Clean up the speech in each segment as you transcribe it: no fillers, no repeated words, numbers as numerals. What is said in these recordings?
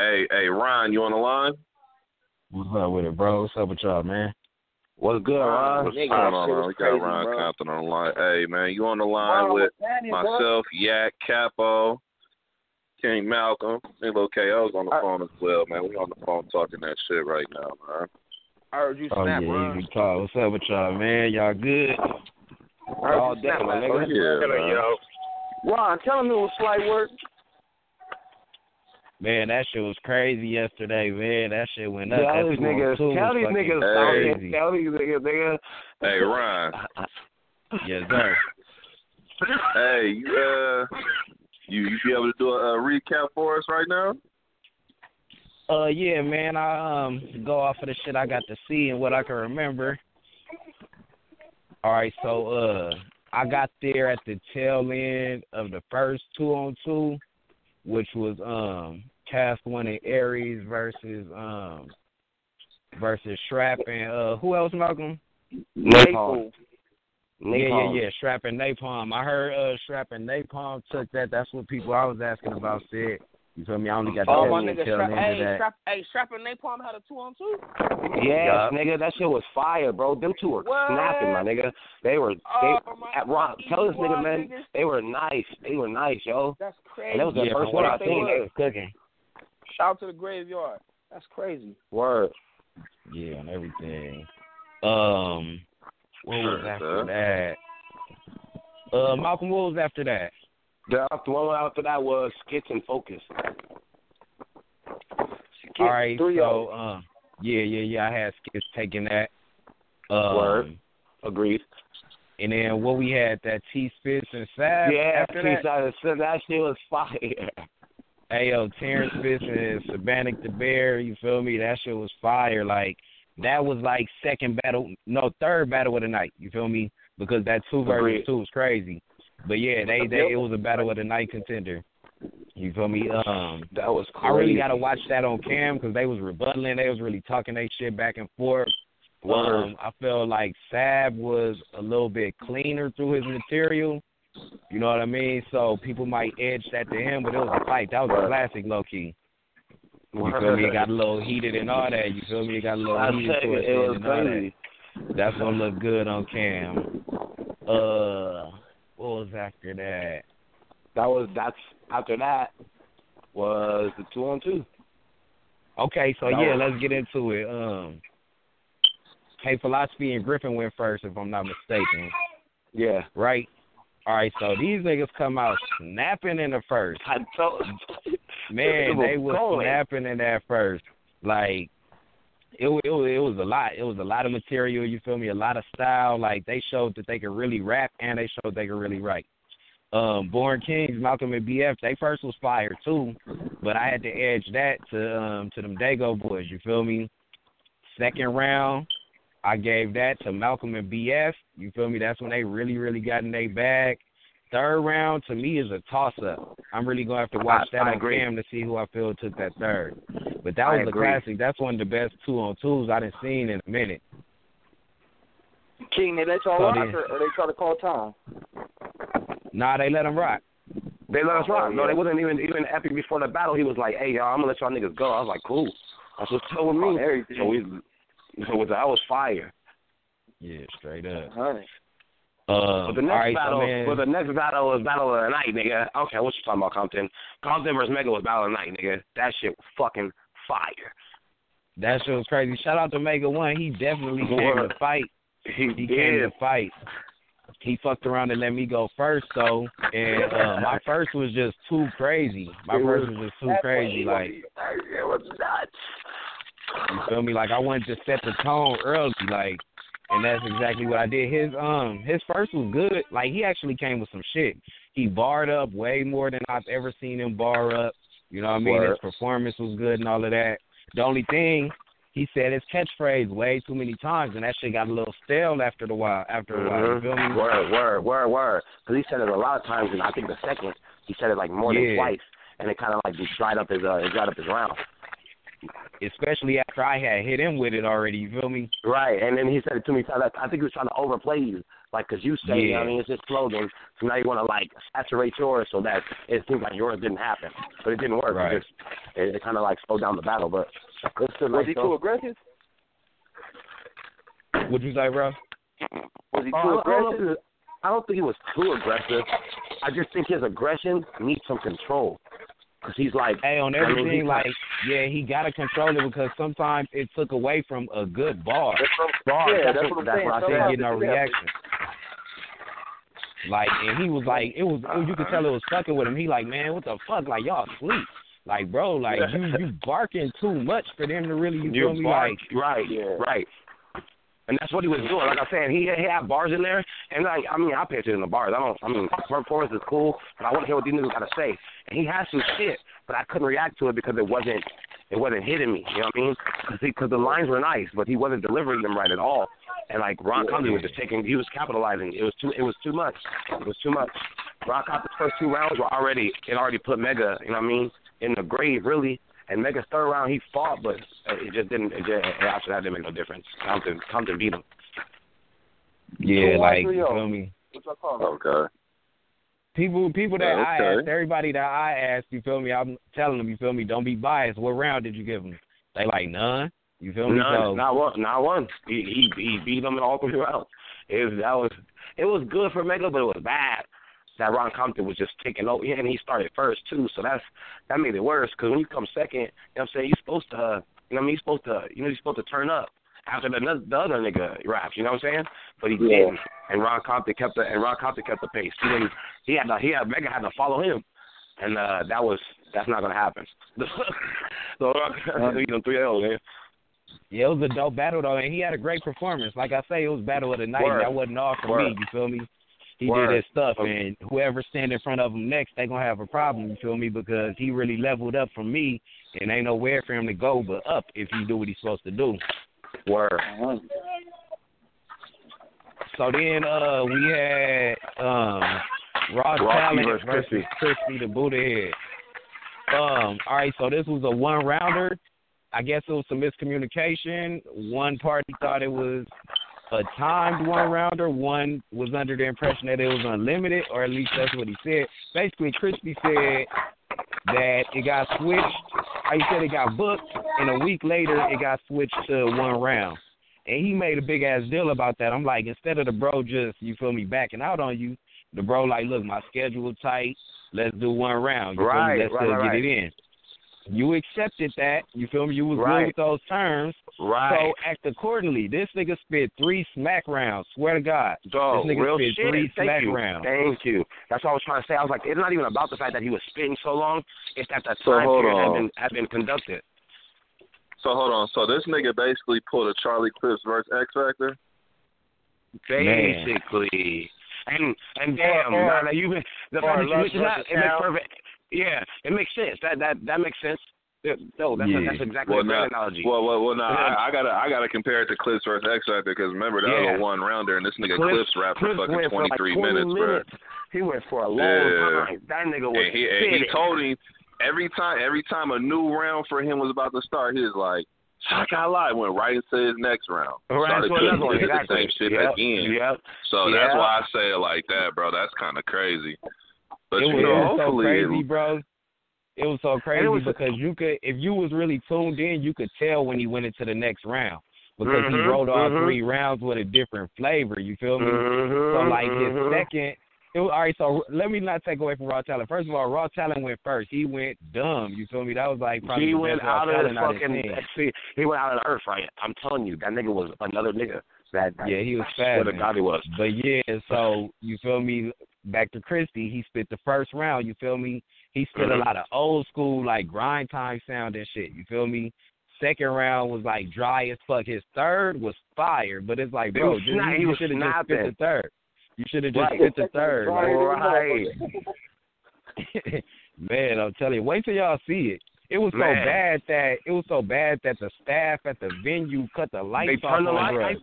Hey, Ron, you on the line? What's up with it, bro? What's up with y'all, man? What's good, Ron? What's going on, man? We got Ron Compton on the line. Hey, man, you on the line with myself, Yak, Capo, King Malcolm, and Lil KO's on the phone as well, man. We on the phone talking that shit right now, man. I heard you snap, Ron. Easy talk. What's up with y'all, man? Y'all good? All day, my nigga. Yeah, man. Yo. Ron, tell him it was slight work. Man, that shit was crazy yesterday, man. That shit went up. Tell these niggas, nigga. Hey, Ron. Yes, sir. Hey, you be able to do a recap for us right now? Yeah, man. I go off of the shit I got to see and what I can remember. All right, so I got there at the tail end of the first 2-on-2, which was Cast 1 and Aries versus Shrap and who else, Malcolm? Napalm. Yeah. Shrap and Napalm. I heard Shrap and Napalm took that. That's what people I was asking about said. You feel me? I only got the my nigga, tail end of that. Shrap and Napalm had a 2-on-2? Yeah, nigga, that shit was fire, bro. Them two were snapping, my nigga. They at Ron, tell this nigga, man, they were nice. They were nice, yo. That's crazy. And that was the first one I seen. They was cooking. Shout out to the graveyard. That's crazy. Word. Yeah, and everything. What was after that? Malcolm, what was after that? The one after that was Skits and Focus. All right, so yeah, I had Skits taking that. Word. Agreed. And then what we had, that T-Spitz and Sav after that? Yeah, that shit was fire. Hey, yo, Terrence Spitz and Sabanik the Bear, you feel me? That shit was fire. Like, that was like third battle of the night, you feel me? Because that 2 versus 2 was crazy. But yeah, it was a battle of the night contender. You feel me? That was crazy. I really gotta watch that on cam because they was rebuttaling. They was really talking their shit back and forth. I felt like Sav was a little bit cleaner through his material. You know what I mean? So people might edge that to him, but it was a fight. That was a classic, low key. You feel me? It got a little heated and all that. You feel me? It got a little heated towards the end and all that. That's gonna look good on cam. What was after that? After that was the 2-on-2. Okay, so let's get into it. Hey, Philosophy and Griffin went first, if I'm not mistaken. Yeah. Right? All right, so these niggas come out snapping in the first. Man, they was snapping in that first. Like, it was a lot. It was a lot of material, you feel me? A lot of style. Like, they showed that they could really rap and they showed they could really write. Born Kings, Malcolm and BF, they first was fire too, but I had to edge that to them Dago boys, you feel me? Second round, I gave that to Malcolm and BF, you feel me? That's when they really, really got in their bag. Third round, to me, is a toss-up. I'm really going to have to watch that on cam to see who I feel took that third. But that was a classic. That's one of the best 2-on-2s I done seen in a minute. King, they let y'all rock or they try to call time? Nah, they let them rock. They let us rock. No, they wasn't even epic before the battle. He was like, hey, y'all, I'm going to let y'all niggas go. I was like, cool. That's what's up with me. So that was fire. Yeah, straight up. Honey. But the next battle was battle of the night, nigga. Okay, what you talking about, Compton? Compton versus Mega was battle of the night, nigga. That shit was fucking fire. That shit was crazy. Shout out to Mega One. He definitely came to fight. He came to fight. He fucked around and let me go first, though. And my first was just too crazy. Like, it was nuts. You feel me? Like, I wanted to set the tone early, like, and that's exactly what I did. His first was good. Like, he actually came with some shit. He barred up way more than I've ever seen him bar up. You know what I mean? His performance was good and all of that. The only thing, he said his catchphrase way too many times, and that shit got a little stale after a while. You feel me? Word. Because he said it a lot of times, and I think the second, he said it like more than twice, and it kind of like just dried up his round. especially after I had hit him with it already. You feel me? Right, and then he said it to me. I think he was trying to overplay you, like, because you say, you know what I mean, it's his slogan. So now you want to, like, saturate yours so that it seems like yours didn't happen. But it didn't work. Right. It kind of, like, slowed down the battle. But was he too aggressive? What'd you say, bro? Was he too aggressive? I don't think he was too aggressive. I just think his aggression needs some control. Because he's like... Hey, on everything, he got to control it because sometimes it took away from a good bar. That's what I'm saying. Getting no reaction. Like, and he was like, you could tell it was fucking with him. He like, man, what the fuck? Like, y'all sleep. Like, bro, like, you barking too much for them to really, you feel me? Like, right. And that's what he was doing. Like I said, he had bars in there, and I pay attention to bars. Performance is cool, but I want to hear what these niggas got to say. And he has some shit, but I couldn't react to it because it wasn't hitting me. You know what I mean? Because the lines were nice, but he wasn't delivering them right at all. And like Ron Compton was just he was capitalizing. It was too much. Ron Compton's first 2 rounds were already put Mega, you know what I mean, in the grave really. And Mega's 3rd round, he fought, but it just didn't. After that, didn't make no difference. Compton beat him. Yeah, like, you feel me? Okay. People that I asked, everybody that I asked, you feel me? I'm telling them, you feel me? Don't be biased. What round did you give him? They like none. You feel me? None. Not one. He beat them in all 3 rounds. It was good for Mega, but it was bad. That Ron Compton was just taking over, and he started first too, so that made it worse. Because when you come second, you know what I'm saying, you're supposed to, you're supposed to turn up after the other nigga raps, you know what I'm saying? But he didn't, and Ron Compton kept the pace. Mega had to follow him, and that's not gonna happen. So you know, 3-0, man. Yeah, it was a dope battle though, and he had a great performance. Like I say, it was battle of the night. That wasn't all for me. You feel me? He did his stuff, and whoever stand in front of him next, they going to have a problem, you feel me, because he really leveled up from me, and ain't nowhere for him to go but up if he do what he's supposed to do. Word. So then we had Raw Talent versus Crispy the Buddha Head. All right, so this was a 1-rounder. I guess it was some miscommunication. One party thought it was a timed 1-rounder. One was under the impression that it was unlimited, or at least that's what he said. Basically, Crispy said that it got switched. He said it got booked, and a week later it got switched to 1 round. And he made a big-ass deal about that. I'm like, instead of the bro just, you feel me, backing out on you, the bro like, look, my schedule tight. Let's do 1 round. You feel me? Let's still get it in. You accepted that. You feel me? You was good with those terms. So act accordingly. This nigga spit 3 smack rounds. Swear to God. Dog, this nigga real spit shit. 3 smack rounds. Thank you. That's what I was trying to say. I was like, it's not even about the fact that he was spitting so long. It's that the time period had been conducted. So hold on. So this nigga basically pulled a Charlie Clips versus X Factor? Basically. And damn, it makes perfect. Yeah, it makes sense. That makes sense. No, that's exactly the analogy. Well, I gotta compare it to Clips versus X Factor because remember that was a 1-rounder and this nigga Clips rapped for fucking 23 minutes, bro. He went for a long time. That nigga was. And he told him every time a new round for him was about to start, he was like, I can't lie. Went right into his next round. Started the same shit again. Yep. So that's why I say it like that, bro. That's kind of crazy. But it was so crazy, bro. It was so crazy because you could, if you was really tuned in, you could tell when he went into the next round because he rolled all 3 rounds with a different flavor. You feel me? So like his second. All right, so let me not take away from Raw Talent. First of all, Raw Talent went first. He went dumb. You feel me? That was like probably he the went best out Raw of the Talent fucking. He went out of the earth, right? I'm telling you, that nigga was another nigga. He was fast. What a god he was. But yeah, so you feel me? Back to Christy, he spit the first round. You feel me? He spit a lot of old school like grind time sound and shit. You feel me? Second round was like dry as fuck. His third was fire, but it's like, bro, you should have just spit the third. You should have just spit the third. Right. Man, I'm telling you, wait till y'all see it. It was so bad that the staff at the venue cut the lights off on the lights.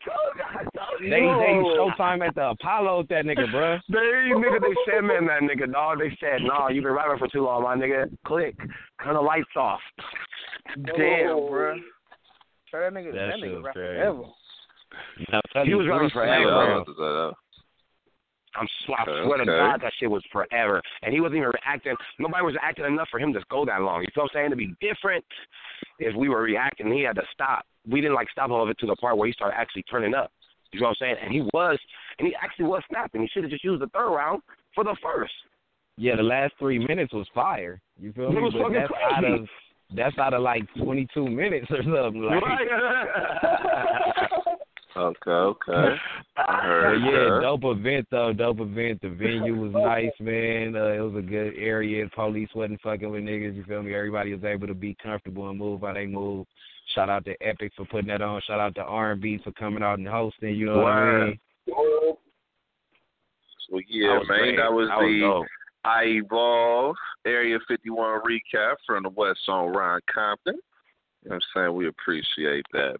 They Showtime at the Apollo with that nigga, bro. They said, man, that nigga, dog. They said, no, you been rapping for too long, my nigga. Click, turn the lights off. Damn, bro. That nigga rap forever. No, he was rapping forever. I swear to God, that shit was forever. And he wasn't even reacting. Nobody was acting enough for him to go that long. You feel what I'm saying? To be different, if we were reacting, he had to stop. We didn't stop all of it to the part where he started actually turning up. You know what I'm saying? And he actually was snapping. He should have just used the third round for the first. Yeah, the last 3 minutes was fire. You feel me? It was but fucking crazy. That's out of 22 minutes or something. Okay. I heard that. Dope event though. Dope event. The venue was nice, man. It was a good area. The police wasn't fucking with niggas. You feel me? Everybody was able to be comfortable and move how they move. Shout out to Epic for putting that on. Shout out to R&B for coming out and hosting. You know what I mean? So yeah, that was the iEvolve Area 51 recap from the West on Ron Compton. You know what I'm saying? We appreciate that.